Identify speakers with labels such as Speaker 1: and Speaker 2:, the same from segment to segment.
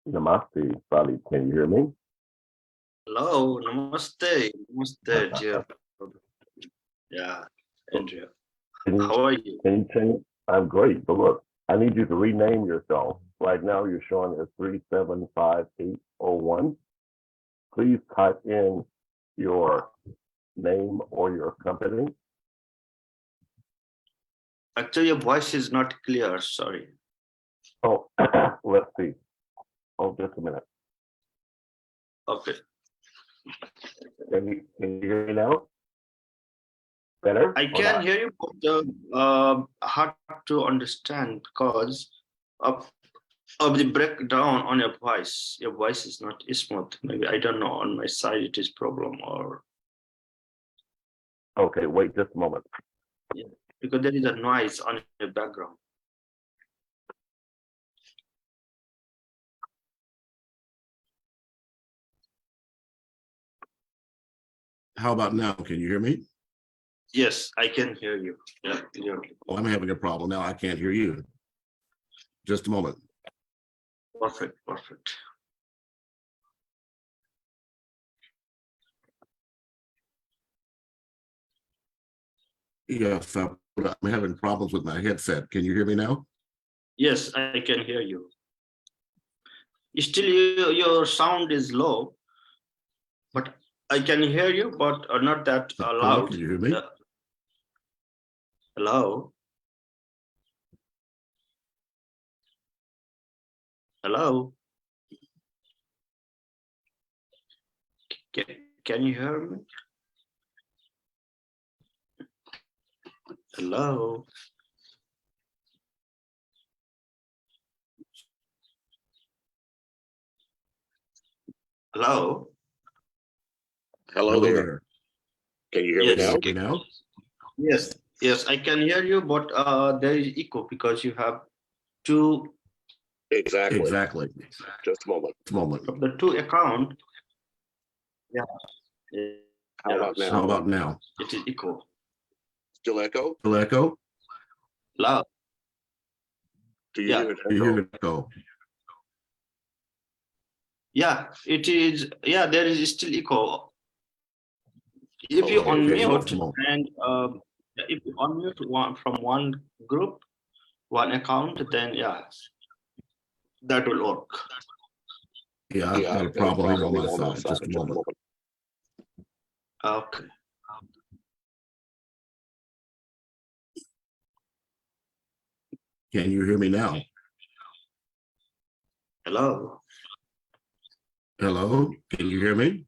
Speaker 1: Namaste, Bali. Can you hear me?
Speaker 2: Hello, namaste, namaste, dear. Yeah, Andrea. How are you?
Speaker 1: Can you change? I'm great, but look, I need you to rename yourself. Right now, you're showing as 375801. Please type in your name or your company.
Speaker 2: Actually, your voice is not clear. Sorry.
Speaker 1: Oh, let's see. Oh, just a minute.
Speaker 2: Okay.
Speaker 1: Can you hear me now? Better?
Speaker 2: I can hear you, but hard to understand because of the breakdown on your voice. Your voice is not smooth. Maybe I don't know. On my side, it is problem or.
Speaker 1: Okay, wait just a moment.
Speaker 2: Yeah, because there is a noise on the background.
Speaker 3: How about now? Can you hear me?
Speaker 2: Yes, I can hear you. Yeah, clearly.
Speaker 3: Oh, I'm having a problem now. I can't hear you. Just a moment.
Speaker 2: Perfect, perfect.
Speaker 3: Yes, I'm having problems with my headset. Can you hear me now?
Speaker 2: Yes, I can hear you. Still, your sound is low, but I can hear you, but not that loud.
Speaker 3: Can you hear me?
Speaker 2: Hello? Hello? Can you hear me? Hello? Hello?
Speaker 4: Hello there. Can you hear me now?
Speaker 2: Yes, yes, I can hear you, but there is echo because you have two.
Speaker 4: Exactly. Just a moment.
Speaker 2: From the two account. Yeah.
Speaker 4: How about now?
Speaker 3: How about now?
Speaker 2: It is echo.
Speaker 4: Still echo?
Speaker 3: Still echo?
Speaker 2: Loud.
Speaker 4: Do you hear it echo?
Speaker 3: Do you hear it echo?
Speaker 2: Yeah, it is. Yeah, there is still echo. If you unmute and if you unmute from one group, one account, then yeah, that will work.
Speaker 3: Yeah, I've got a problem here on my side. Just a moment.
Speaker 2: Okay.
Speaker 3: Can you hear me now?
Speaker 2: Hello.
Speaker 3: Hello? Can you hear me?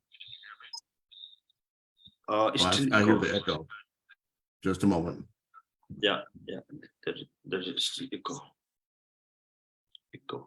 Speaker 2: I
Speaker 3: hear the echo. Just a moment.
Speaker 2: Yeah, yeah. There is still echo. Echo.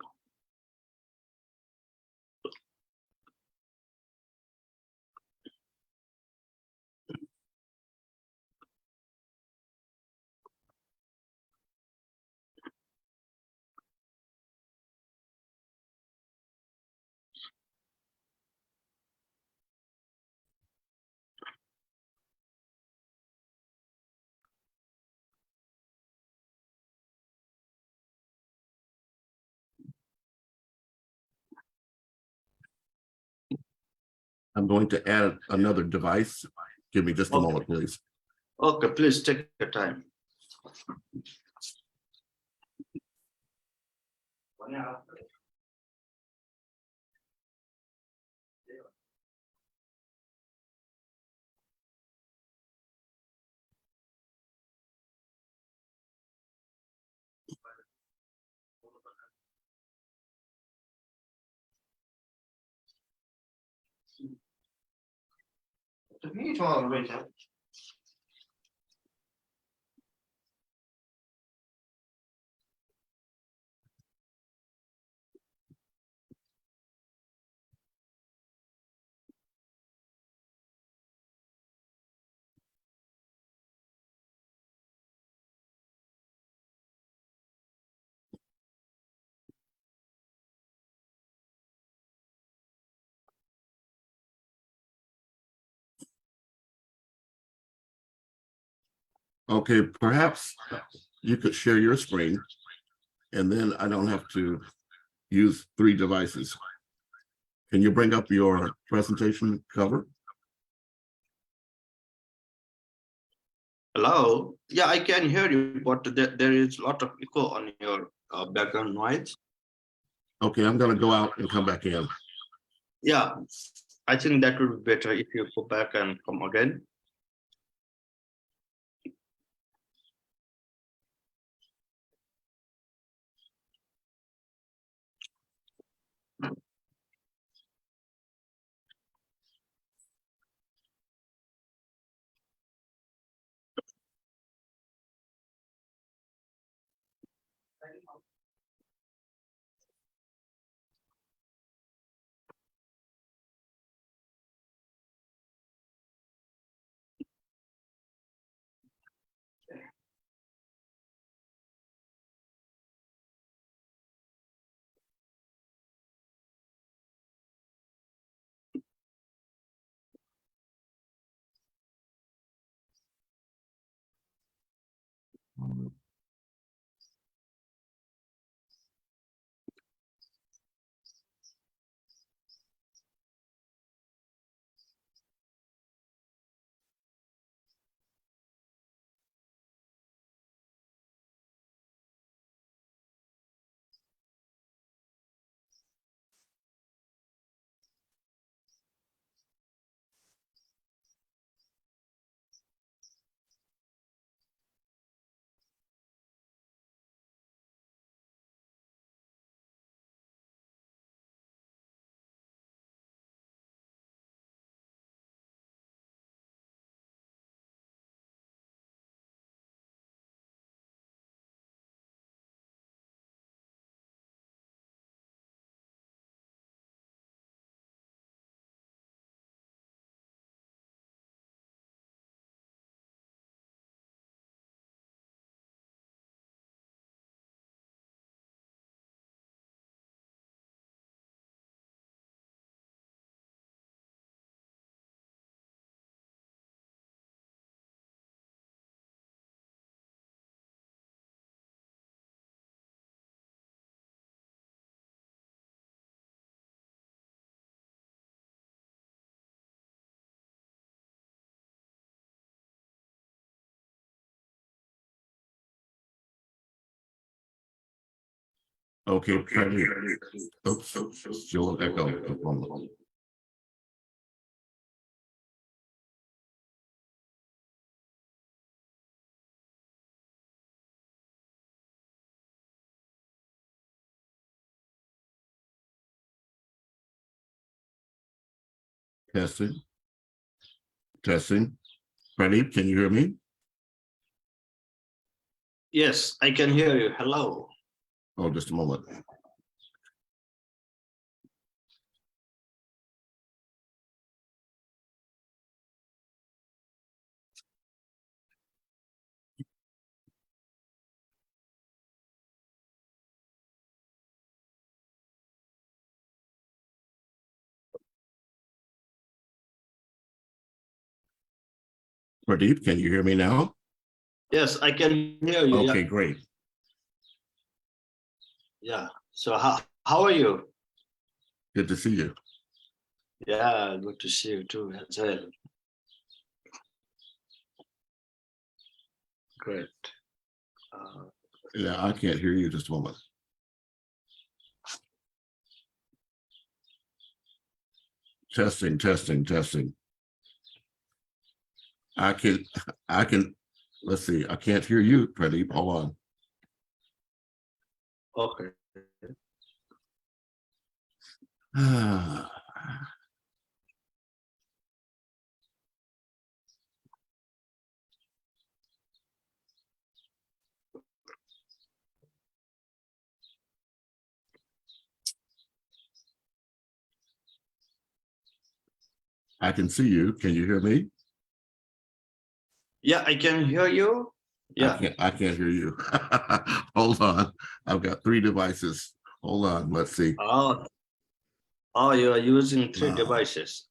Speaker 3: I'm going to add another device. Give me just a moment, please.
Speaker 2: Okay, please take your time.
Speaker 3: Okay, perhaps you could share your screen, and then I don't have to use 3 devices. Can you bring up your presentation cover?
Speaker 2: Hello. Yeah, I can hear you, but there is a lot of echo on your background noise.
Speaker 3: Okay, I'm going to go out and come back in.
Speaker 2: Yeah, I think that would be better if you go back and come again.
Speaker 3: Okay, oops, still echo. Testing. Testing. Pradeep, can you hear me?
Speaker 2: Yes, I can hear you. Hello.
Speaker 3: Oh, just a moment. Pradeep, can you hear me now?
Speaker 2: Yes, I can hear you.
Speaker 3: Okay,
Speaker 2: Yeah.
Speaker 3: great.
Speaker 2: Yeah. So how are you?
Speaker 3: Good to see you.
Speaker 2: Yeah, good to see you too as well. Great.
Speaker 3: Yeah, I can't hear you. Just a moment. Testing, testing, testing. I can, let's see. I can't hear you, Pradeep. Hold on.
Speaker 2: Okay.
Speaker 3: I can see you. Can you hear me?
Speaker 2: Yeah, I can hear you. Yeah.
Speaker 3: I can't hear you. Hold on. I've got 3 devices. Hold on. Let's see.
Speaker 2: Oh, you are using 3 devices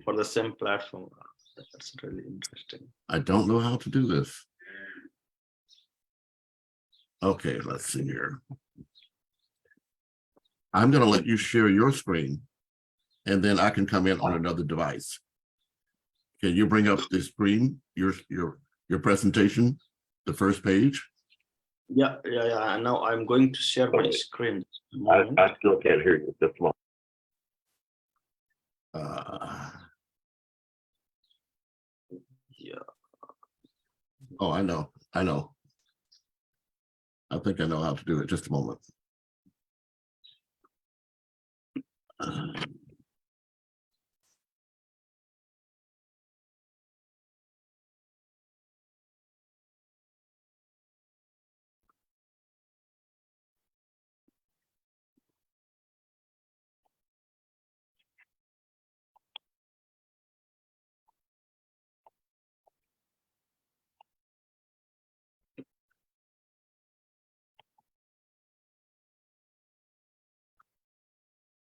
Speaker 2: for the same platform. That's really interesting.
Speaker 3: I don't know how to do this. Okay, let's see here. I'm going to let you share your screen, and then I can come in on another device. Can you bring up the screen, your presentation, the first page?
Speaker 2: Yeah. Now I'm going to share my screen.
Speaker 1: I still can't hear you this moment.
Speaker 2: Yeah.
Speaker 3: Oh, I know. I think I know how to do it. Just a moment.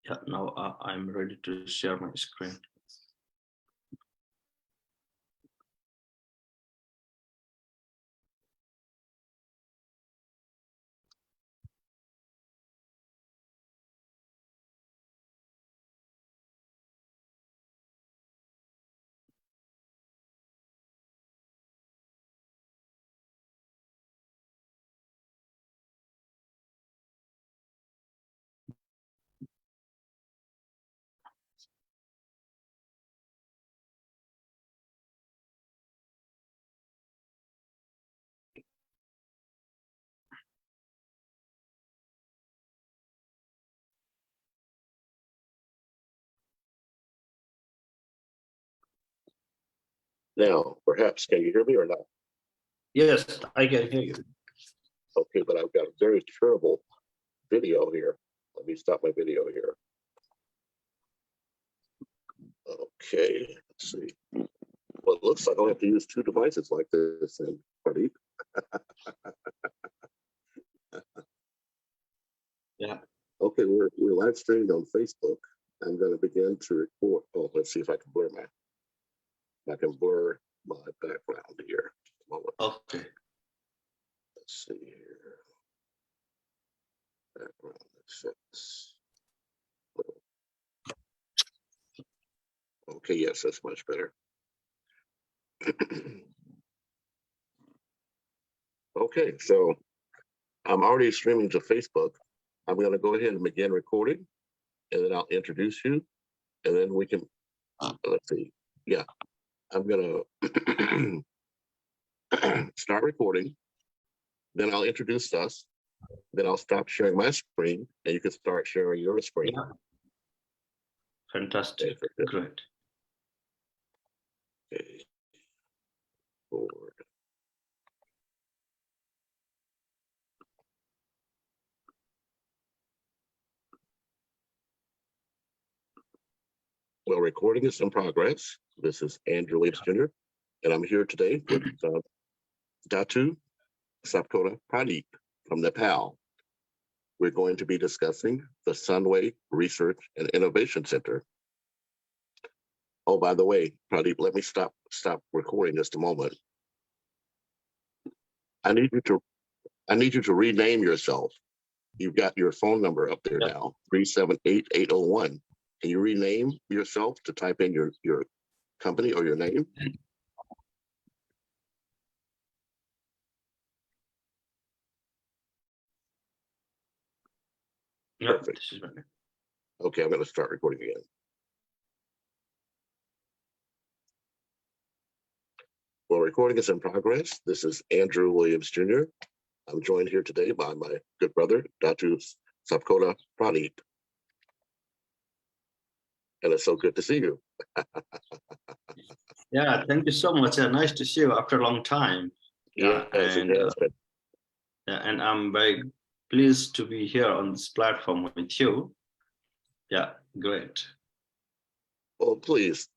Speaker 2: Yeah, now I'm ready to share my screen.
Speaker 4: Now, perhaps, can you hear me or not?
Speaker 2: Yes, I can hear you.
Speaker 4: Okay, but I've got a very terrible video here. Let me stop my video here. Okay, let's see. Well, it looks like I'll have to use two devices like this in Pradeep.
Speaker 2: Yeah.
Speaker 4: Okay, we're live streaming on Facebook. I'm going to begin to record. Oh, let's see if I can blur my background here.
Speaker 2: Okay.
Speaker 4: Let's see here. Background effects. Okay, yes, that's much better. Okay, so I'm already streaming to Facebook. I'm going to go ahead and begin recording, and then I'll introduce you, and then we can, let's see. Yeah, I'm going to start recording, then I'll introduce us, then I'll stop sharing my screen, and you can start sharing your screen.
Speaker 2: Yeah. Fantastic. Great.
Speaker 4: Okay. Forward. Well, recording is in progress. This is Andrew Williams Jr., and I'm here today with Datu Sapkota Pradeep from Nepal. We're going to be discussing the Sunway Research and Innovation Center. Oh, by the way, Pradeep, let me stop recording just a moment. I need you to rename yourself. You've got your phone number up there now, 378-801. Can you rename yourself to type in your company or your name?
Speaker 2: Yeah,
Speaker 4: Perfect.
Speaker 2: this is better.
Speaker 4: Okay, I'm going to start recording again. Well, recording is in progress. This is Andrew Williams Jr. I'm joined here today by my good brother, Datu Sapkota Pradeep. And it's so good to see you.
Speaker 2: Yeah, thank you so much. Nice to see you after a long time. Yeah,
Speaker 4: yes,
Speaker 2: and I'm very pleased to be here on this platform with you. Yeah, great.
Speaker 4: Well, please,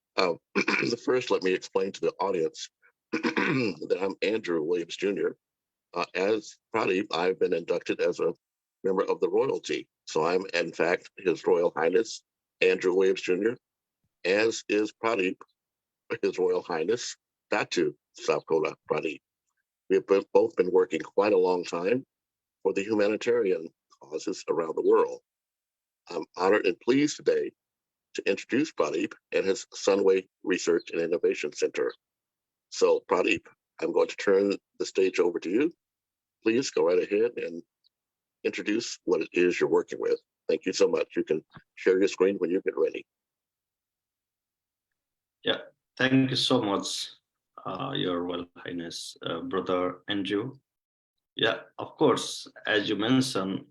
Speaker 4: first let me explain to the audience that I'm Andrew Williams Jr. As Pradeep, I've been inducted as a member of the royalty. So I'm, in fact, His Royal Highness Andrew Williams Jr., as is Pradeep, His Royal Highness Datu Sapkota Pradeep. We've both been working quite a long time for the humanitarian causes around the world. I'm honored and pleased today to introduce Pradeep and his Sunway Research and Innovation Center. So Pradeep, I'm going to turn the stage over to you. Please go right ahead and introduce what it is you're working with. Thank you so much. You can share your screen when you get ready.
Speaker 2: Yeah, thank you so much, Your Royal Highness, Brother Andrew. Yeah, of course, as you mentioned,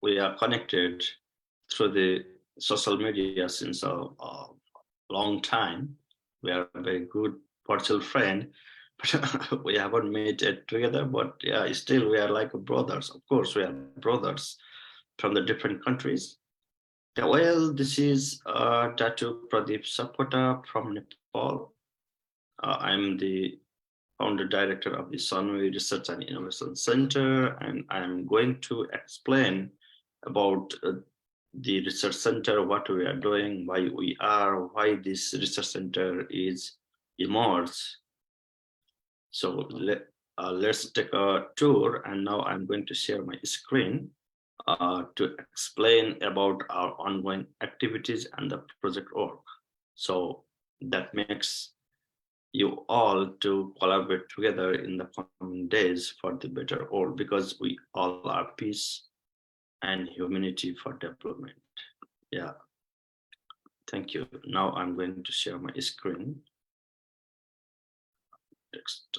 Speaker 2: we are connected through the social media since a long time. We are a very good virtual friend, but we haven't met it together. But yeah, still we are like brothers. Of course, we are brothers from the different countries. Yeah, well, this is Datu Sapkota from Nepal. I'm the founder director of the Sunway Research and Innovation Center, and I'm going to explain about the research center, what we are doing, why this research center is emerged. So let's take a tour, and now I'm going to share my screen to explain about our ongoing activities and the project work. So that makes you all to collaborate together in the coming days for the better world, because we all are peace and humanity for development. Yeah, thank you. Now I'm going to share my screen. Text.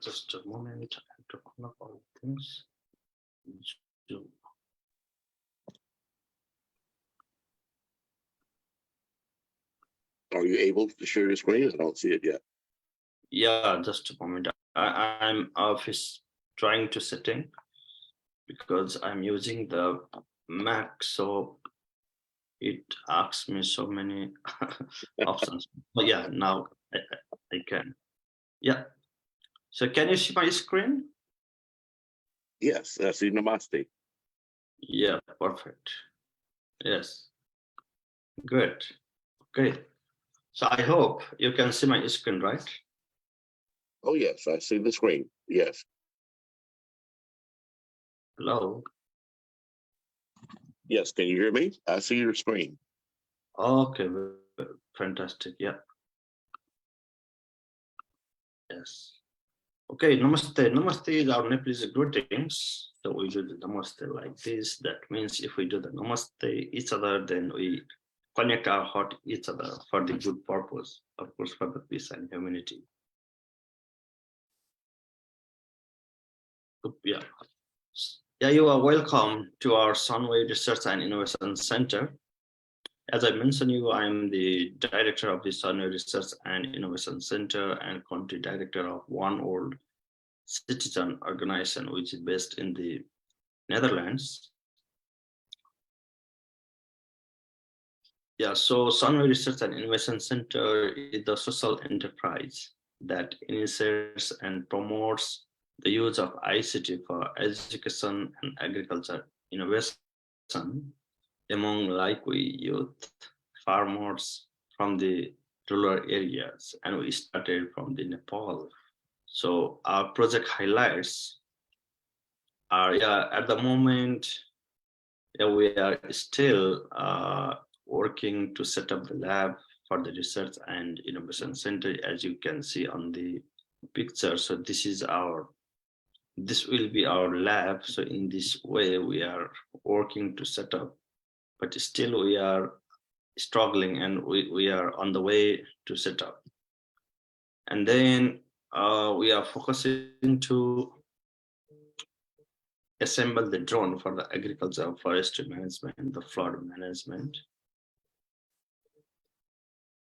Speaker 2: Just a moment, I have to open up all things.
Speaker 4: Are you able to share your screen? I don't see it yet.
Speaker 2: Yeah, just a moment. I'm trying to setting because I'm using the Mac, so it asks me so many options. But yeah, now I can. Yeah. So can you see my screen?
Speaker 4: Yes, I see Namaste.
Speaker 2: Yeah, perfect. Yes. Good. Okay. So I hope you can see my screen, right?
Speaker 4: Oh yes, I see the screen. Yes.
Speaker 2: Hello.
Speaker 4: Yes, can you hear me? I see your screen.
Speaker 2: Okay, fantastic. Yeah. Yes. Okay, namaste. Namaste is our Nepalese greetings. So we do the namaste like this. That means if we do the namaste each other, then we connect our heart each other for the good purpose, of course, for the peace and humanity. Yeah. Yeah, you are welcome to our Sunway Research and Innovation Center. As I mentioned you, I'm the director of the Sunway Research and Innovation Center and country director of One World Citizen organization, which is based in the Netherlands. Yeah, so Sunway Research and Innovation Center is the social enterprise that initiates and promotes the use of ICT for education and agriculture innovation among likely youth, farmers from the rural areas, and we started from the Nepal. So our project highlights are, yeah, at the moment, yeah, we are still working to set up the lab for the research and innovation center, as you can see on the picture. So this will be our lab. So in this way, we are working to set up, but still we are struggling, and we are on the way to set up. And then we are focusing to assemble the drone for the agriculture, forestry management, the flood management.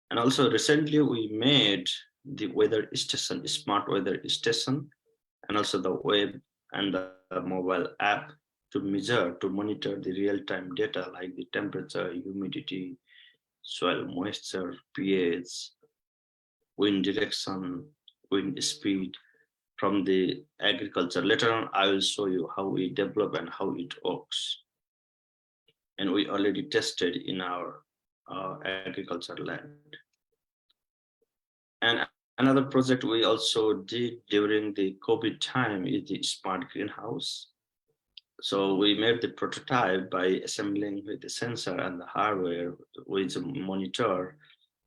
Speaker 2: And also recently we made the weather station, smart weather station, and also the web and the mobile app to monitor the real-time data like the temperature, humidity, soil moisture, pH, wind direction, wind speed, from the agriculture. Later on, I will show you how we develop and how it works. And we already tested in our agriculture land. And another project we also did during the COVID time is the smart greenhouse. So we made the prototype by assembling with the sensor and the hardware, which monitor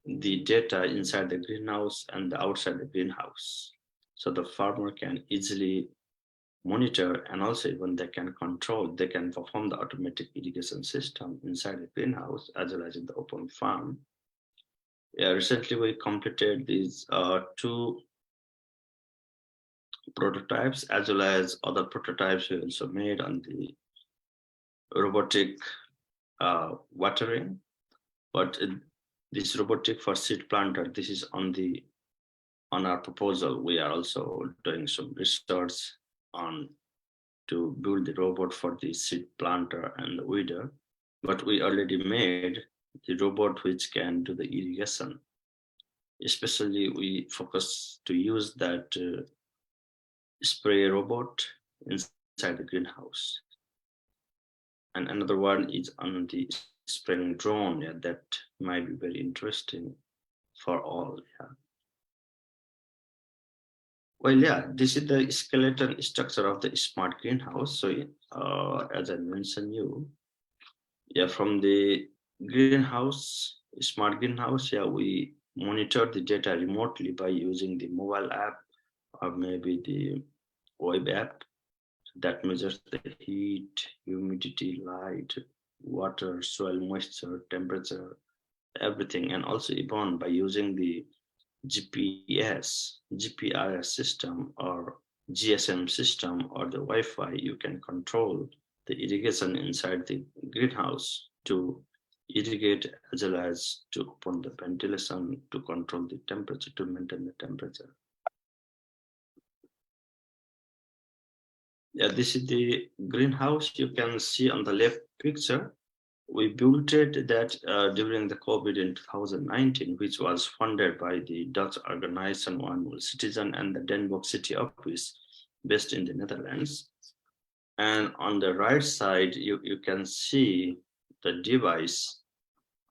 Speaker 2: the data inside the greenhouse and outside the greenhouse. So the farmer can easily monitor, and also even they can control, they can perform the automatic irrigation system inside the greenhouse as well as in the open farm. Yeah, recently we completed these 2 prototypes, as well as other prototypes we also made on the robotic watering. But this robotic for seed planter, this is on our proposal. We are also doing some research on to build the robot for the seed planter and the weeder. But we already made the robot which can do the irrigation. Especially we focus to use that spray robot inside the greenhouse. And another one is on the spraying drone. Yeah, that might be very interesting for all. Yeah. Well, yeah, this is the skeleton structure of the smart greenhouse. So as I mentioned you, yeah, from the greenhouse, smart greenhouse, yeah, we monitor the data remotely by using the mobile app or maybe the web app that measures the heat, humidity, light, water, soil moisture, temperature, everything. And also even by using the GPRS system or GSM system or the Wi-Fi, you can control the irrigation inside the greenhouse to irrigate as well as to open the ventilation to control the temperature, to maintain the temperature. Yeah, this is the greenhouse. You can see on the left picture. We built it that during the COVID in 2019, which was funded by the Dutch organization One Citizen and the Den Bosch City Office based in the Netherlands. And on the right side, you can see the device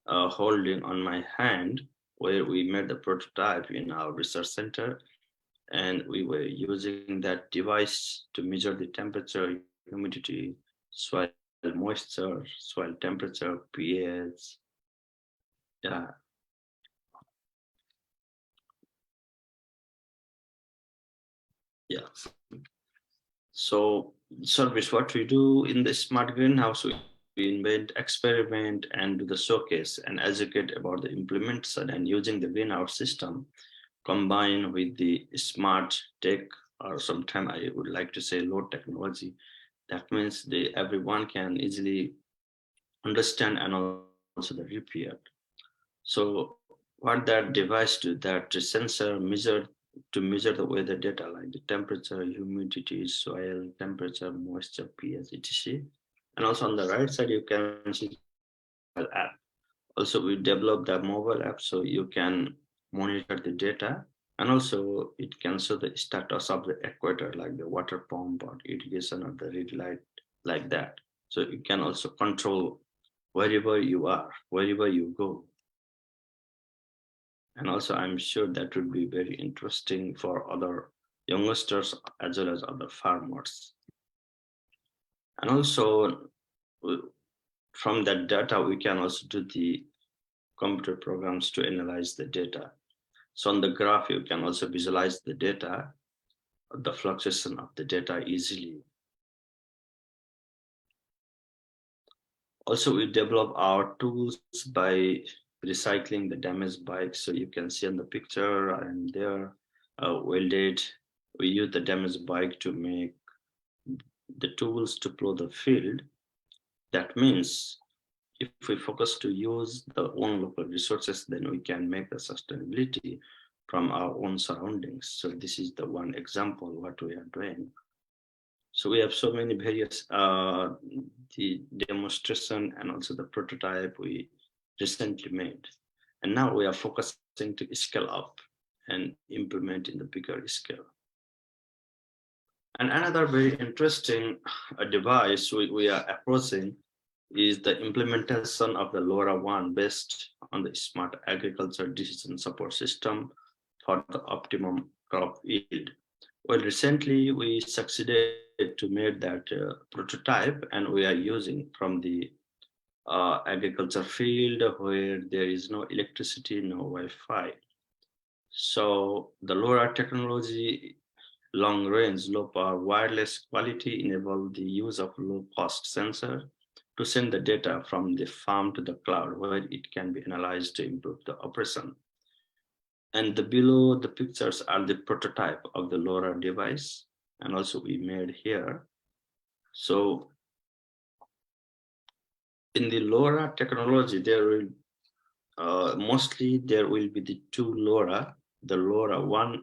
Speaker 2: holding on my hand, where we made the prototype in our research center. And we were using that device to measure the temperature, humidity, soil moisture, soil temperature, pH. Yeah. Yeah. So service, what we do in the smart greenhouse, we invent, experiment, and do the showcase and educate about the implementation and using the greenhouse system combined with the smart tech, or sometimes I would like to say low technology. That means everyone can easily understand and also the repair. So what that device do, that sensor measure the weather data like the temperature, humidity, soil temperature, moisture, pH, etc. And also on the right side, you can see the app. Also, we developed the mobile app so you can monitor the data, and also it can show the status of the equator, like the water pump or irrigation or the red light, like that. So you can also control wherever you are, wherever you go. And also I'm sure that would be very interesting for other youngsters as well as other farmers. And also from that data, we can also do the computer programs to analyze the data. So on the graph, you can also visualize the data, the fluctuation of the data easily. Also, we develop our tools by recycling the damaged bikes. So you can see on the picture and there welded. We use the damaged bike to make the tools to plow the field. That means if we focus to use the own local resources, then we can make the sustainability from our own surroundings. So this is the one example what we are doing. So we have so many various the demonstration and also the prototype we recently made. And now we are focusing to scale up and implement in the bigger scale. And another very interesting device we are approaching is the implementation of the LoRaWAN based on the smart agriculture decision support system for the optimum crop yield. Well, recently we succeeded to make that prototype, and we are using from the agriculture field where there is no electricity, no Wi-Fi. So the LoRa technology, long range, low power, wireless quality enable the use of low cost sensor to send the data from the farm to the cloud where it can be analyzed to improve the operation. And below the pictures are the prototype of the LoRa device, and also we made here. So in the LoRa technology, there will mostly there will be the two LoRa, the LoRa 1,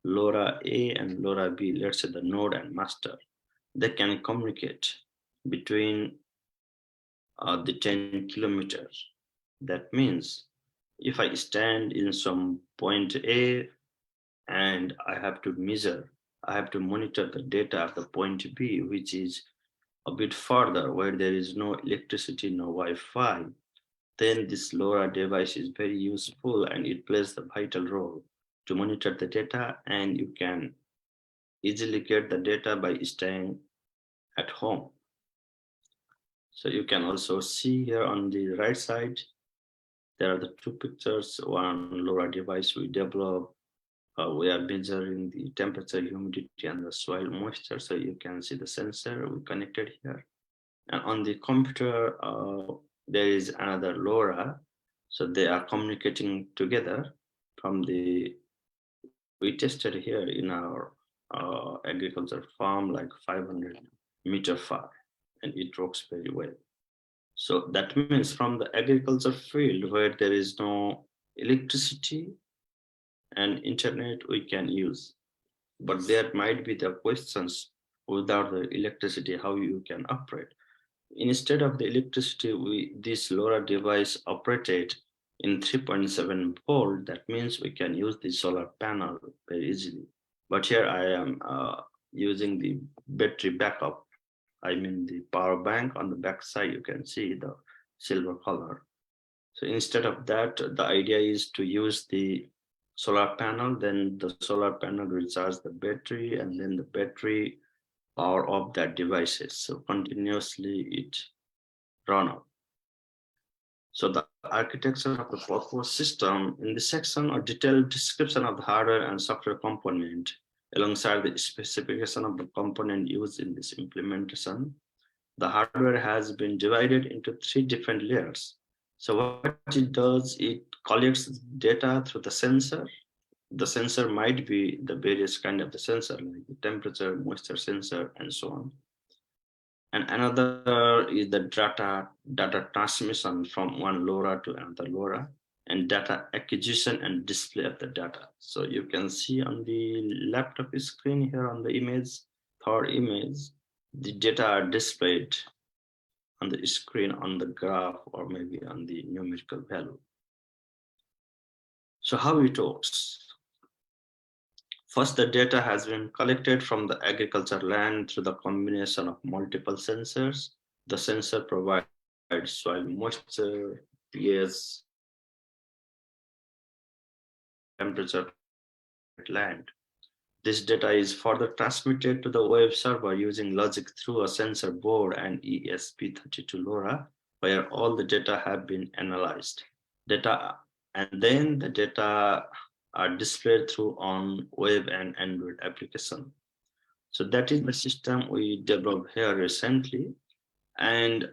Speaker 2: LoRa A, and LoRa B, let's say the node and master. They can communicate between the 10 kilometers. That means if I stand in some point A and I have to measure, I have to monitor the data at the point B, which is a bit further where there is no electricity, no Wi-Fi, then this LoRa device is very useful and it plays the vital role to monitor the data, and you can easily get the data by staying at home. So you can also see here on the right side, there are the two pictures. One LoRa device we developed. We are measuring the temperature, humidity, and the soil moisture. So you can see the sensor we connected here. And on the computer, there is another LoRa. So they are communicating together from the, we tested here in our agriculture farm, like 500 meter far, and it works very well. So that means from the agriculture field where there is no electricity and internet we can use, but there might be the questions without the electricity, how you can operate. Instead of the electricity, this LoRa device operated in 3.7 volt. That means we can use the solar panel very easily. But here I am using the battery backup. I mean the power bank. On the back side, you can see the silver color. So instead of that, the idea is to use the solar panel, then the solar panel recharge the battery, and then the battery power off that devices. So continuously it run out. So the architecture of the proposed system, in the section or detailed description of the hardware and software component, alongside the specification of the component used in this implementation, the hardware has been divided into 3 different layers. So what it does, it collects data through the sensor. The sensor might be the various kind of the sensor, like the temperature, moisture sensor, and so on. And another is the data transmission from one LoRa to another LoRa, and data acquisition and display of the data. So you can see on the laptop screen here on the image, third image, the data are displayed on the screen on the graph or maybe on the numerical value. So how it works? First, the data has been collected from the agriculture land through the combination of multiple sensors. The sensor provides soil moisture, pH, temperature, land. This data is further transmitted to the web server using logic through a sensor board and ESP32 LoRa, where all the data have been analyzed. And then the data are displayed through on web and Android application. So that is the system we developed here recently. And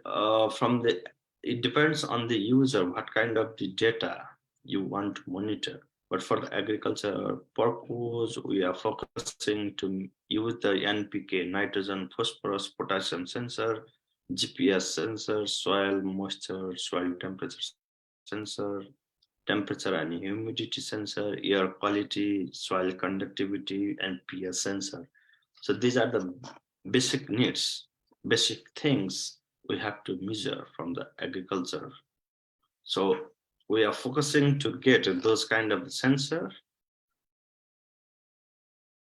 Speaker 2: it depends on the user, what kind of the data you want to monitor. But for the agriculture purpose, we are focusing to use the NPK, nitrogen, phosphorus, potassium sensor, GPS sensor, soil moisture, soil temperature sensor, temperature and humidity sensor, air quality, soil conductivity, and pH sensor. So these are the basic needs, basic things we have to measure from the agriculture. So we are focusing to get those kind of sensor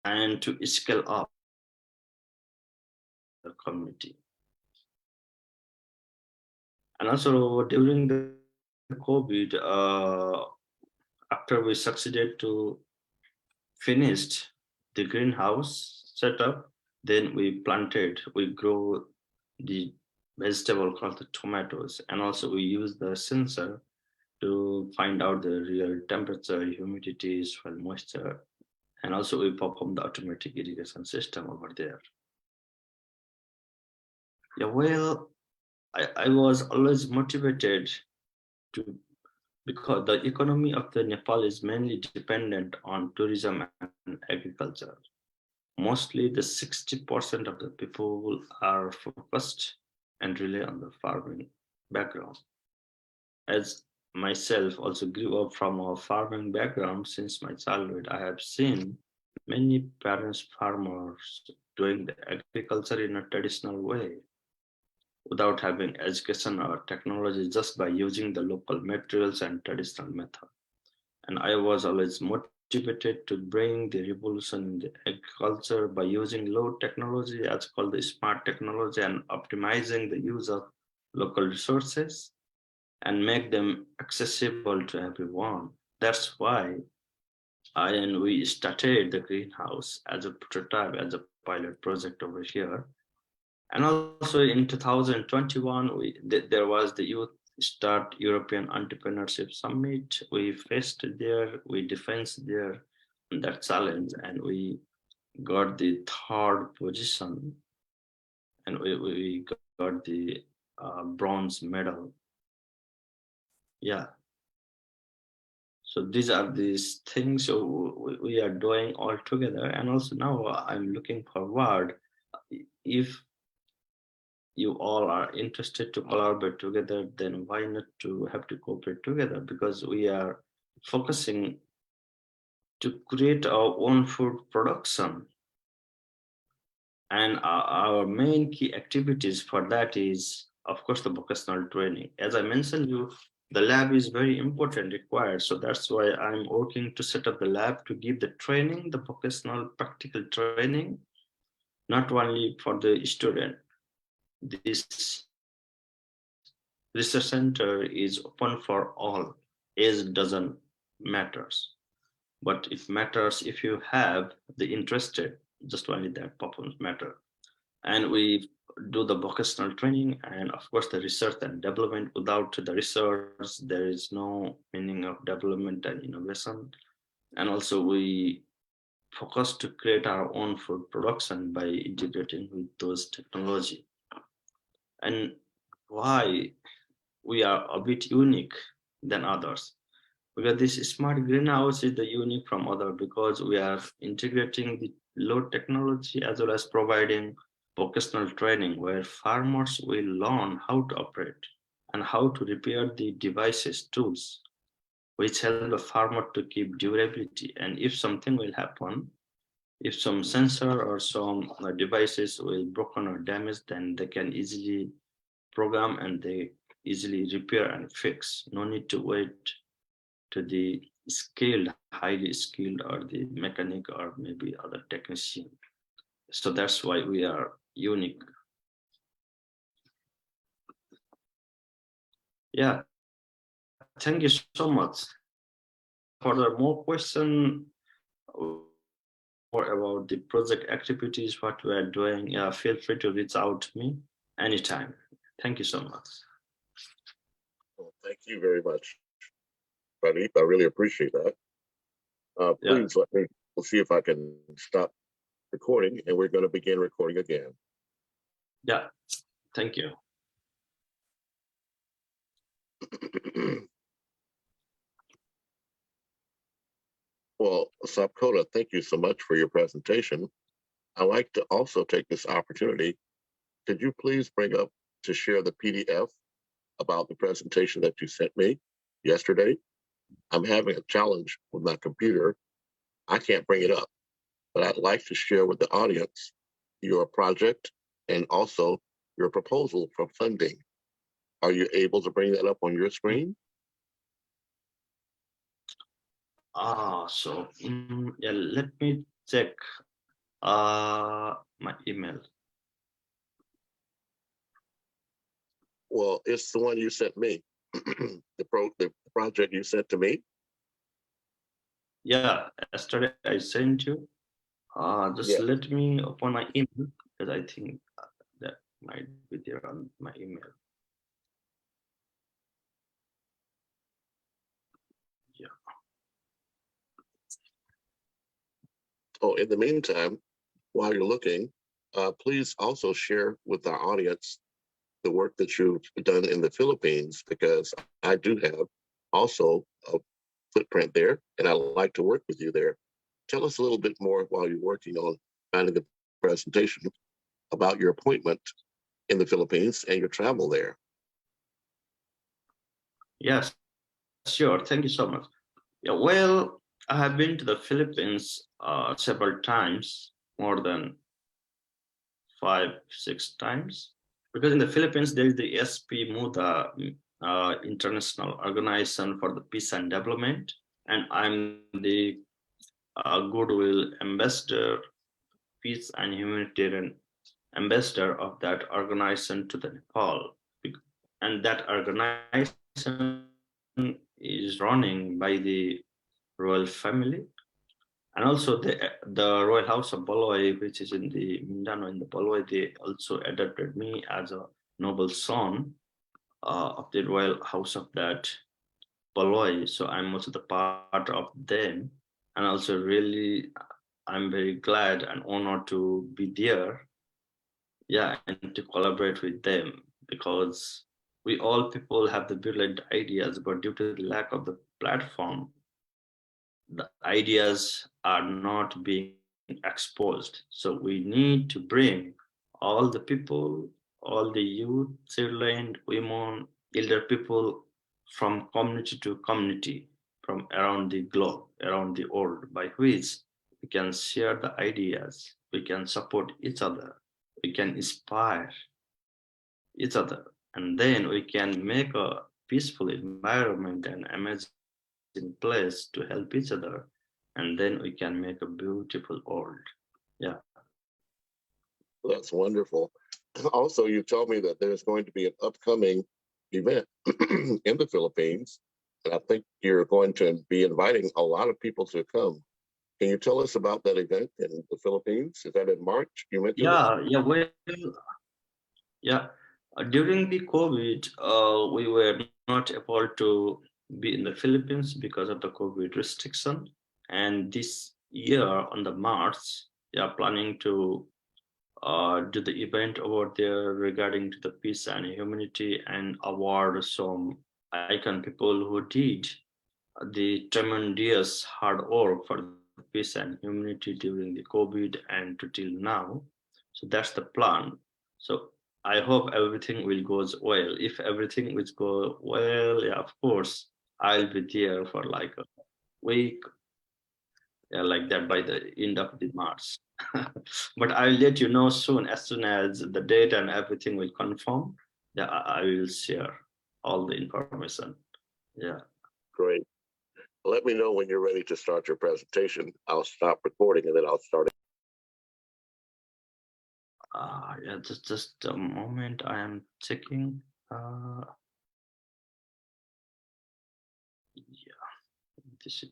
Speaker 2: and to scale up community. And also during the COVID, after we succeeded to finish the greenhouse setup, then we grow the vegetable called the tomatoes, and also we use the sensor to find out the real temperature, humidity, soil moisture, and also we perform the automatic irrigation system over there. Yeah, well, I was always motivated to, because the economy of the Nepal is mainly dependent on tourism and agriculture. Mostly the 60% of the people are focused and rely on the farming background. As myself also grew up from a farming background since my childhood, I have seen many parents farmers doing the agriculture in a traditional way without having education or technology, just by using the local materials and traditional method. And I was always motivated to bring the revolution in the agriculture by using low technology, as called the smart technology, and optimizing the use of local resources and make them accessible to everyone. That's why we started the greenhouse as a prototype, as a pilot project over here. And also in 2021, there was the Youth Start European Entrepreneurship Summit. We faced there, we defended there that challenge, and we got the third position, and we got the bronze medal. Yeah. So these are these things we are doing all together. And also now I'm looking forward, if you all are interested to collaborate together, then why not to have to cooperate together? Because we are focusing to create our own food production. And our main key activities for that is, of course, the vocational training. As I mentioned you, the lab is very important, required. So that's why I'm working to set up the lab to give the training, the vocational practical training, not only for the student. This research center is open for all. Age doesn't matters, but it matters if you have the interested, just only that performance matter. And we do the vocational training, and of course the research and development. Without the research, there is no meaning of development and innovation. And also we focus to create our own food production by integrating with those technology. And why we are a bit unique than others, because this smart greenhouse is the unique from other, because we are integrating the low technology as well as providing vocational training where farmers will learn how to operate and how to repair the devices, tools, which help the farmer to keep durability. And if something will happen, if some sensor or some devices will broken or damaged, then they can easily program and they easily repair and fix. No need to wait to the skilled, highly skilled, or the mechanic or maybe other technician. So that's why we are unique. Yeah, thank you so much. Further more question or about the project activities, what we are doing, yeah, feel free to reach out to me anytime. Thank you so much.
Speaker 4: Well, thank you very much, Pradeep. I really appreciate that. Please let me, we'll see if I can stop recording, and we're going to begin recording again.
Speaker 2: Yeah, thank you.
Speaker 4: Well, Sapkota, thank you so much for your presentation. I'd like to also take this opportunity. Could you please bring up to share the PDF about the presentation that you sent me yesterday? I'm having a challenge with my computer. I can't bring it up, but I'd like to share with the audience your project and also your proposal for funding. Are you able to bring that up on your screen?
Speaker 2: So yeah, let me check my email.
Speaker 4: Well, it's the one you sent me, the project you sent to me.
Speaker 2: Yeah, yesterday I sent you. Just
Speaker 4: Yeah.
Speaker 2: let me open my email because I think that might be there on my email. Yeah.
Speaker 4: Oh, in the meantime, while you're looking, please also share with our audience the work that you've done in the Philippines, because I do have also a footprint there, and I'd like to work with you there. Tell us a little bit more while you're working on finding the presentation about your appointment in the Philippines and your travel there.
Speaker 2: Yes, sure. Thank you so much. Yeah, well, I have been to the Philippines several times, more than 5, 6 times, because in the Philippines there is the SP MUDA, International Organization for the Peace and Development, and I'm the Goodwill Ambassador, Peace and Humanitarian Ambassador of that organization to the Nepal, and that organization is running by the royal family. And also the Royal House of Baloy, which is in the Mindanao in the Baloy, they also adopted me as a noble son of the Royal House of that Baloy. So I'm also the part of them. And also really, I'm very glad and honored to be there. Yeah, and to collaborate with them, because we all people have the brilliant ideas, but due to the lack of the platform, the ideas are not being exposed. So we need to bring all the people, all the youth, children, women, elder people from community to community, from around the globe, around the world, by which we can share the ideas, we can support each other, we can inspire each other, and then we can make a peaceful environment and amazing place to help each other, and then we can make a beautiful world. Yeah.
Speaker 4: That's wonderful. Also, you told me that there's going to be an upcoming event in the Philippines, and I think you're going to be inviting a lot of people to come. Can you tell us about that event in the Philippines? Is that in March? You mentioned
Speaker 2: Yeah. Well, yeah. During the COVID, we were not able to be in the Philippines because of the COVID restriction. And this year on the March, we are planning to do the event over there regarding to the peace and humanity, and award some icon people who did the tremendous hard work for peace and humanity during the COVID and to till now. So that's the plan. So I hope everything will goes well. If everything will go well, yeah, of course, I'll be there for like a week, yeah, like that by the end of the March. But I'll let you know soon, as soon as the date and everything will confirm. Yeah, I will share all the information. Yeah.
Speaker 4: great. Let me know when you're ready to start your presentation. I'll stop recording and then I'll start it.
Speaker 2: Yeah, just a moment. I am checking. Yeah, this is.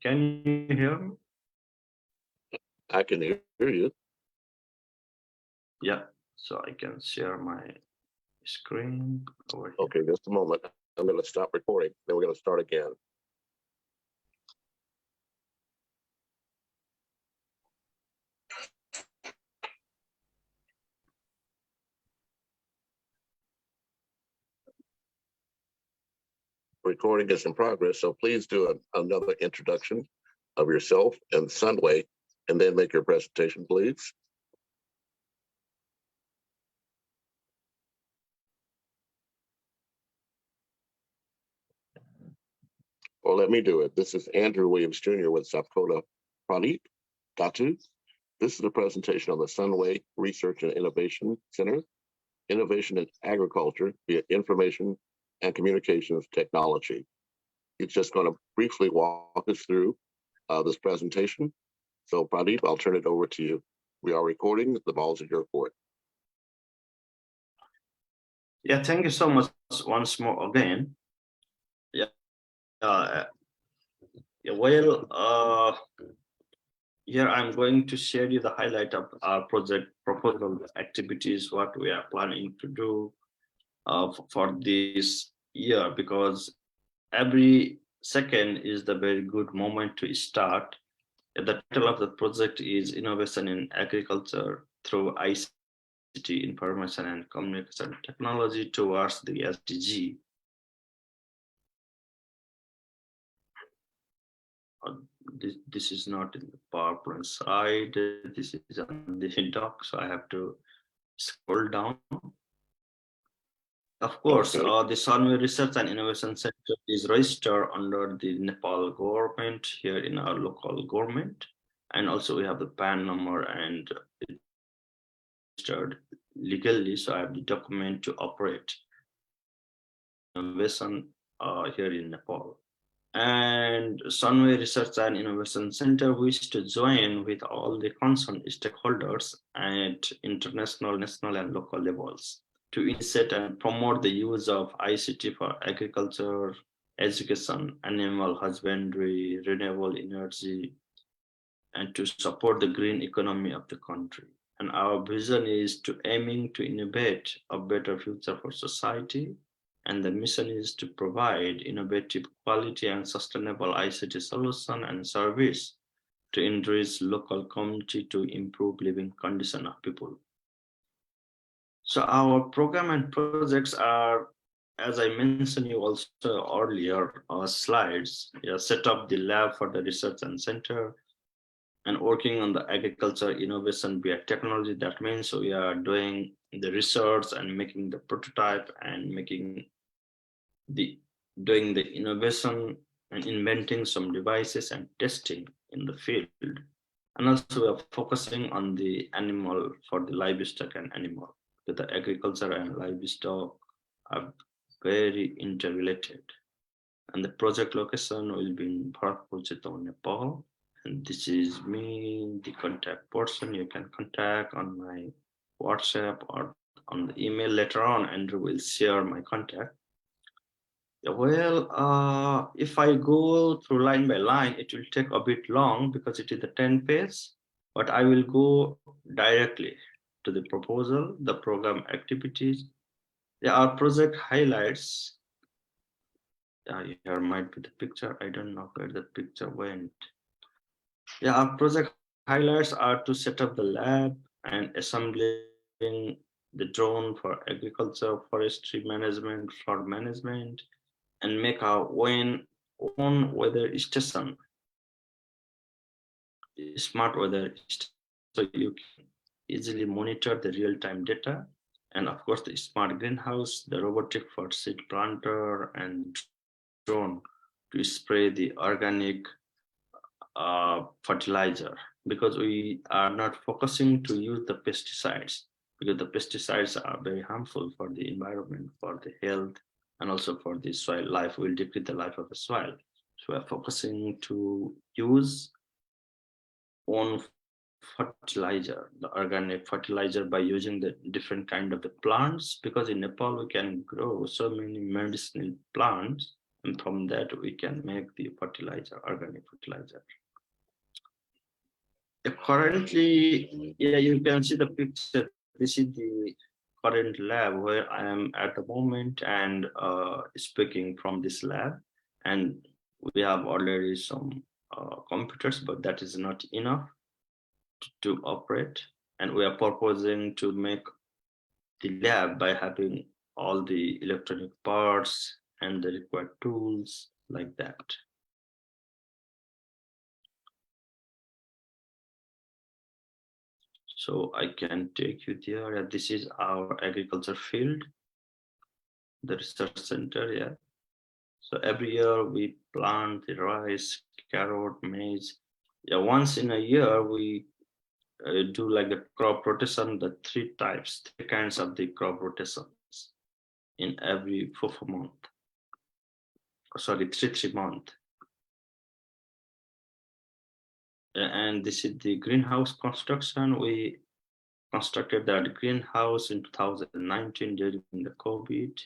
Speaker 2: Can you hear me?
Speaker 4: I can hear you.
Speaker 2: Yeah, so I can share my screen over here.
Speaker 4: Okay, just a moment. I'm going to stop recording. Then we're going to start again. Recording is in progress, so please do another introduction of yourself and Sunway, and then make your presentation, please. Well, let me do it. This is Andrew Williams Jr. with Sapkota Pradeep, Datu. This is a presentation on the Sunway Research and Innovation Center, Innovation in Agriculture via Information and Communications Technology. It's just going to briefly walk us through this presentation. So Pradeep, I'll turn it over to you. We are recording. The ball's in your court.
Speaker 2: Yeah, thank you so much once more again. Yeah, here I'm going to share you the highlight of our project proposal activities, what we are planning to do for this year, because every second is the very good moment to start. The title of the project is Innovation in Agriculture through ICT, Information and Communication Technology towards the SDG. This is not in the PowerPoint slide. This is on the doc, so I have to scroll down. Of course, the Sunway Research and Innovation Center is registered under the Nepal government here in our local government. And also we have the PAN number and registered legally, so I have the document to operate innovation here in Nepal. And Sunway Research and Innovation Center wish to join with all the concerned stakeholders at international, national, and local levels to initiate and promote the use of ICT for agriculture, education, animal husbandry, renewable energy, and to support the green economy of the country. And our vision is to aiming to innovate a better future for society. And the mission is to provide innovative, quality, and sustainable ICT solution and service to enrich local community to improve living condition of people. So our program and projects are, as I mentioned you also earlier, slides, set up the lab for the research and center, and working on the agriculture innovation via technology. That means we are doing the research and making the prototype and doing the innovation and inventing some devices and testing in the field. And also we are focusing on the animal for the livestock and animal. The agriculture and livestock are very interrelated. And the project location will be in Bharatpur, Nepal. And this is me, the contact person. You can contact on my WhatsApp or on the email later on. Andrew will share my contact. Well, if I go through line by line, it will take a bit long because it is a 10 page, but I will go directly to the proposal, the program activities. There are project highlights. Here might be the picture. I don't know where the picture went. Yeah, our project highlights are to set up the lab and assembling the drone for agriculture, forestry management, flood management, and make our own weather station, smart weather station, so you can easily monitor the real-time data. And of course, the smart greenhouse, the robotic for seed planter, and drone to spray the organic fertilizer, because we are not focusing to use the pesticides, because the pesticides are very harmful for the environment, for the health, and also for the soil life, will deplete the life of the soil. So we are focusing to use own fertilizer, the organic fertilizer, by using the different kind of the plants, because in Nepal we can grow so many medicinal plants, and from that we can make the fertilizer, organic fertilizer. Currently, you can see the picture. This is the current lab where I am at the moment, and speaking from this lab. And we have already some computers, but that is not enough to operate. And we are proposing to make the lab by having all the electronic parts and the required tools like that. So I can take you there. This is our agriculture field, the research center. So every year we plant the rice, carrot, maize. Yeah, once in a year we do like the crop rotation, the three kinds of the crop rotations in every 4 month. Sorry, 3 month. And this is the greenhouse construction. We constructed that greenhouse in 2019 during the COVID.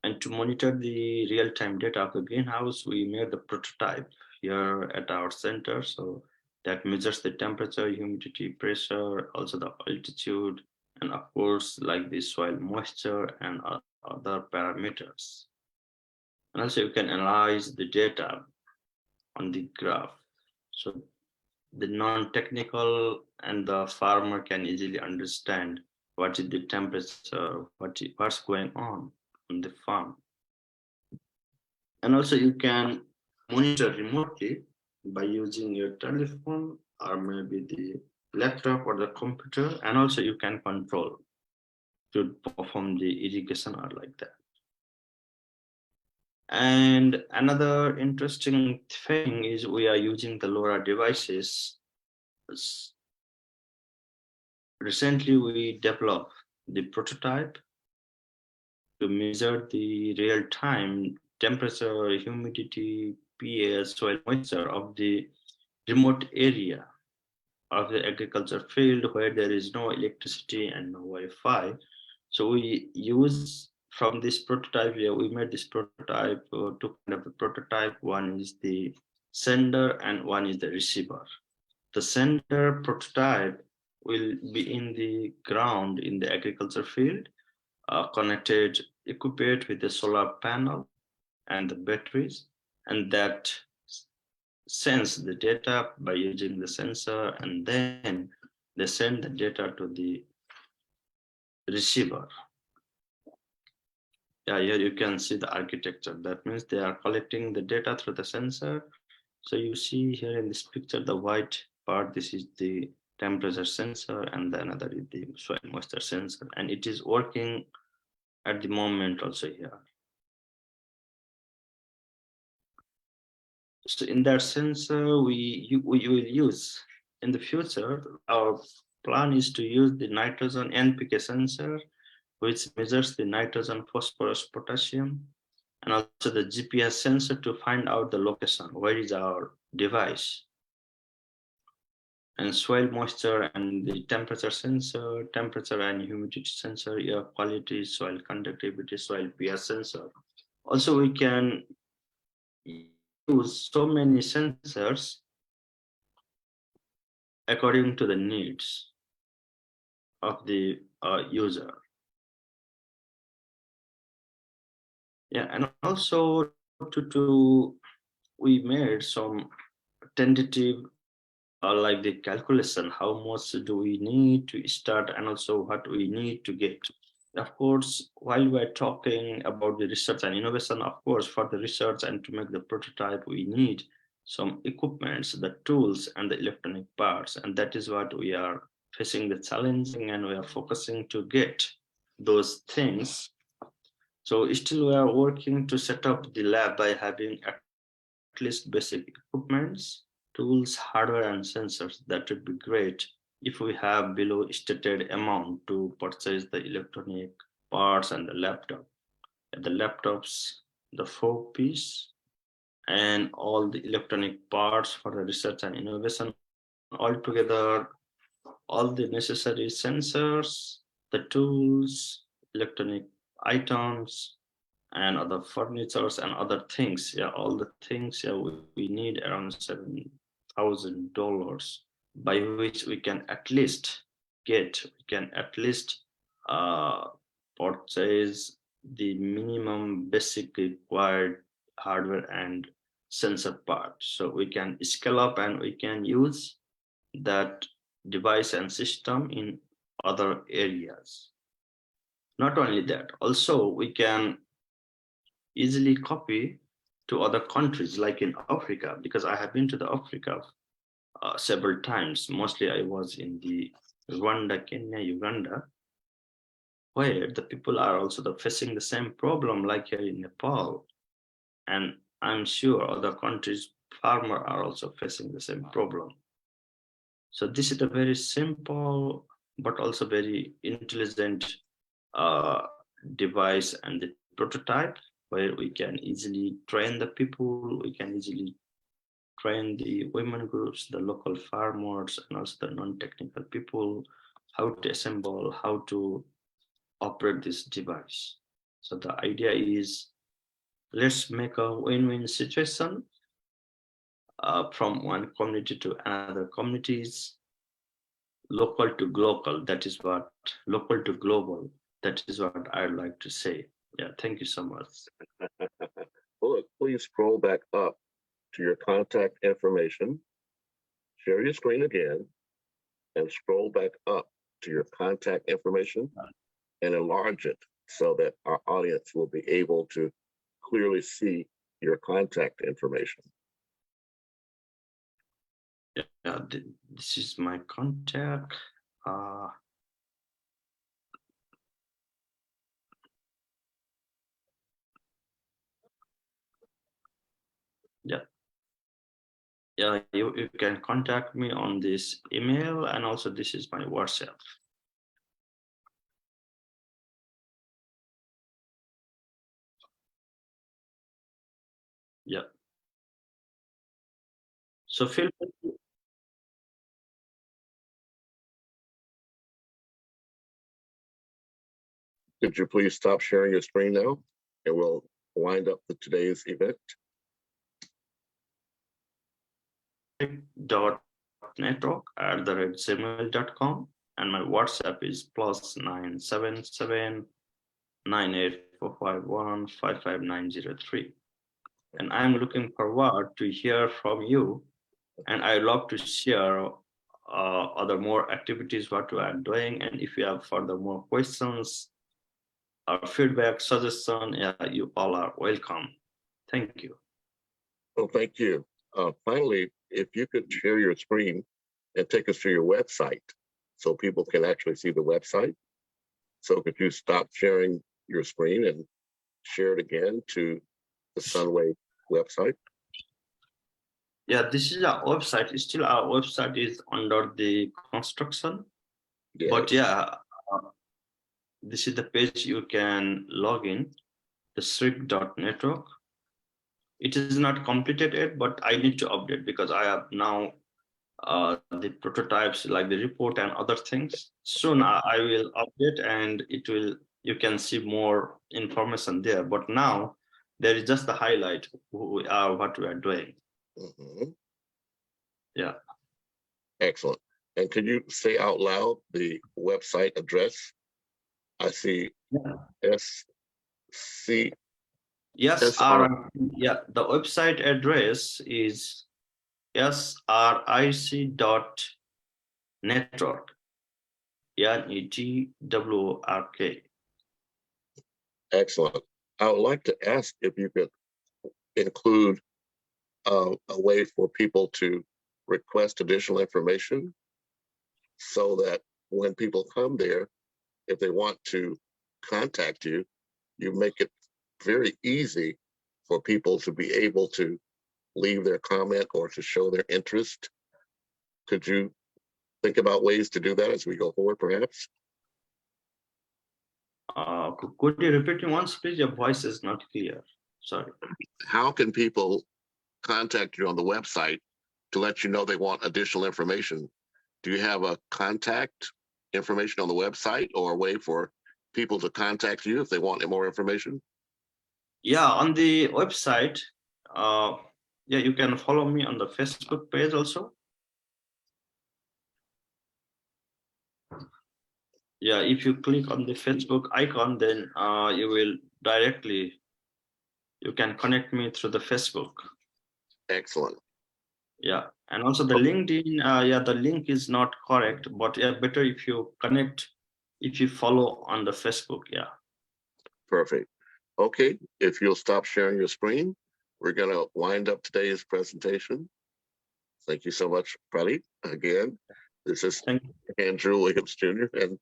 Speaker 2: And to monitor the real-time data of the greenhouse, we made the prototype here at our center. So that measures the temperature, humidity, pressure, also the altitude, and of course, like the soil moisture and other parameters. And also you can analyze the data on the graph. So the non-technical and the farmer can easily understand what is the temperature, what's going on the farm. And also you can monitor remotely by using your telephone or maybe the laptop or the computer, and also you can control to perform the irrigation or like that. And another interesting thing is we are using the LoRa devices. Recently, we developed the prototype to measure the real-time temperature, humidity, pH, soil moisture of the remote area of the agriculture field where there is no electricity and no Wi-Fi. So we use from this prototype here, we made this prototype, two kind of the prototype. One is the sender and one is the receiver. The sender prototype will be in the ground in the agriculture field, connected, equipped with the solar panel and the batteries, and that sense the data by using the sensor, and then they send the data to the receiver. Yeah, here you can see the architecture. That means they are collecting the data through the sensor. So you see here in this picture, the white part, this is the temperature sensor, and then another is the soil moisture sensor, and it is working at the moment also here. So in that sensor, we will use in the future, our plan is to use the nitrogen NPK sensor, which measures the nitrogen, phosphorus, potassium, and also the GPS sensor to find out the location, where is our device. And soil moisture and the temperature sensor, temperature and humidity sensor, air quality, soil conductivity, soil pH sensor. Also, we can use so many sensors according to the needs of the user. Yeah, and also we made some tentative like the calculation, how much do we need to start and also what we need to get. Of course, while we're talking about the research and innovation, of course, for the research and to make the prototype, we need some equipments, the tools and the electronic parts. And that is what we are facing the challenging, and we are focusing to get those things. So still we are working to set up the lab by having at least basic equipments, tools, hardware, and sensors. That would be great if we have below stated amount to purchase the electronic parts and the laptop. The laptops, the 4-piece, and all the electronic parts for the research and innovation. Altogether, all the necessary sensors, the tools, electronic items, and other furnitures and other things. Yeah, all the things, yeah, we need around $7,000, by which we can at least purchase the minimum basic required hardware and sensor parts. So we can scale up and we can use that device and system in other areas. Not only that, also we can easily copy to other countries, like in Africa, because I have been to the Africa several times. Mostly I was in the Rwanda, Kenya, Uganda, where the people are also facing the same problem like here in Nepal. And I'm sure other countries, farmers are also facing the same problem. So this is a very simple, but also very intelligent device and the prototype where we can easily train the people, we can easily train the women groups, the local farmers, and also the non-technical people, how to assemble, how to operate this device. So the idea is, let's make a win-win situation from one community to another communities, local to global. That is what, local to global. That is what I'd like to say. Yeah, thank you so much.
Speaker 4: Look, please scroll back up to your contact information, share your screen again, and scroll back up to your contact information and enlarge it so that our audience will be able to clearly see your contact information.
Speaker 2: Yeah, this is my contact. Yeah, you can contact me on this email, and also this is my WhatsApp. Yeah. So feel free.
Speaker 4: Could you please stop sharing your screen now, and we'll wind up today's event.
Speaker 2: .network@gmail.com, and my WhatsApp is +977 98451 55903. And I'm looking forward to hear from you, and I love to share other more activities what we are doing. And if you have further more questions or feedback, suggestion, yeah, you all are welcome. Thank you.
Speaker 4: Well, thank you. Finally, if you could share your screen and take us to your website so people can actually see the website. So could you stop sharing your screen and share it again to the Sunway website?
Speaker 2: Yeah, this is our website. Still, our website is under the construction.
Speaker 4: Yes.
Speaker 2: But yeah, this is the page you can log in, the sric.network. It is not completed yet, but I need to update because I have now the prototypes like the report and other things. Soon I will update, and it will, you can see more information there. But now there is just the highlight who we are, what we are doing.
Speaker 4: Mm-hmm.
Speaker 2: Yeah.
Speaker 4: Excellent. And can you say out loud the website address? I see SC.
Speaker 2: Yes, yeah, the website address is sric.network, NETWORK.
Speaker 4: Excellent. I would like to ask if you could include a way for people to request additional information so that when people come there, if they want to contact you, you make it very easy for people to be able to leave their comment or to show their interest. Could you think about ways to do that as we go forward, perhaps?
Speaker 2: Could you repeat it once, please? Your voice is not clear. Sorry.
Speaker 4: How can people contact you on the website to let you know they want additional information? Do you have a contact information on the website or a way for people to contact you if they want more information?
Speaker 2: Yeah, on the website, yeah, you can follow me on the Facebook page also. Yeah, if you click on the Facebook icon, then you will directly, you can connect me through the Facebook.
Speaker 4: Excellent.
Speaker 2: Yeah, and also the LinkedIn, yeah, the link is not correct, but yeah, better if you connect, if you follow on the Facebook, yeah.
Speaker 4: Perfect. Okay, if you'll stop sharing your screen, we're going to wind up today's presentation. Thank you so much, Pradeep, again. This is
Speaker 2: Thank you.
Speaker 4: Andrew Williams Jr. and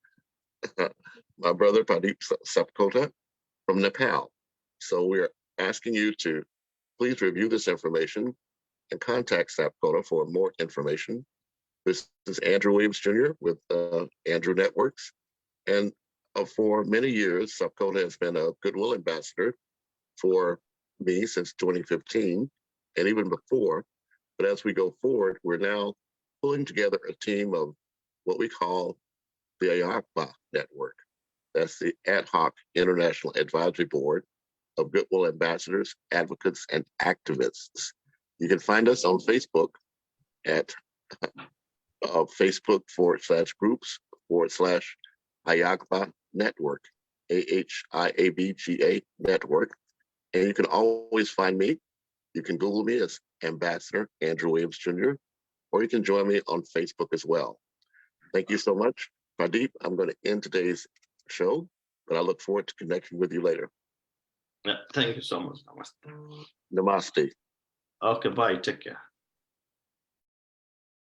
Speaker 4: my brother Pradeep Sapkota from Nepal. So we're asking you to please review this information and contact Sapkota for more information. This is Andrew Williams Jr. with Andrew Networks. And for many years, Sapkota has been a Goodwill ambassador for me since 2015 and even before. But as we go forward, we're now pulling together a team of what we call the AHIABGA Network. That's the Ad Hoc International Advisory Board of Goodwill Ambassadors, Advocates, and Activists. You can find us on Facebook at Facebook.com/groups/AHIABGA Network, AHIABGA Network. And you can always find me. You can Google me as Ambassador Andrew Williams Jr., or you can join me on Facebook as well. Thank you so much. Pradeep, I'm going to end today's show, but I look forward to connecting with you later.
Speaker 2: Yeah, thank you so much. Namaste.
Speaker 4: Namaste.
Speaker 2: Okay, bye. Take care.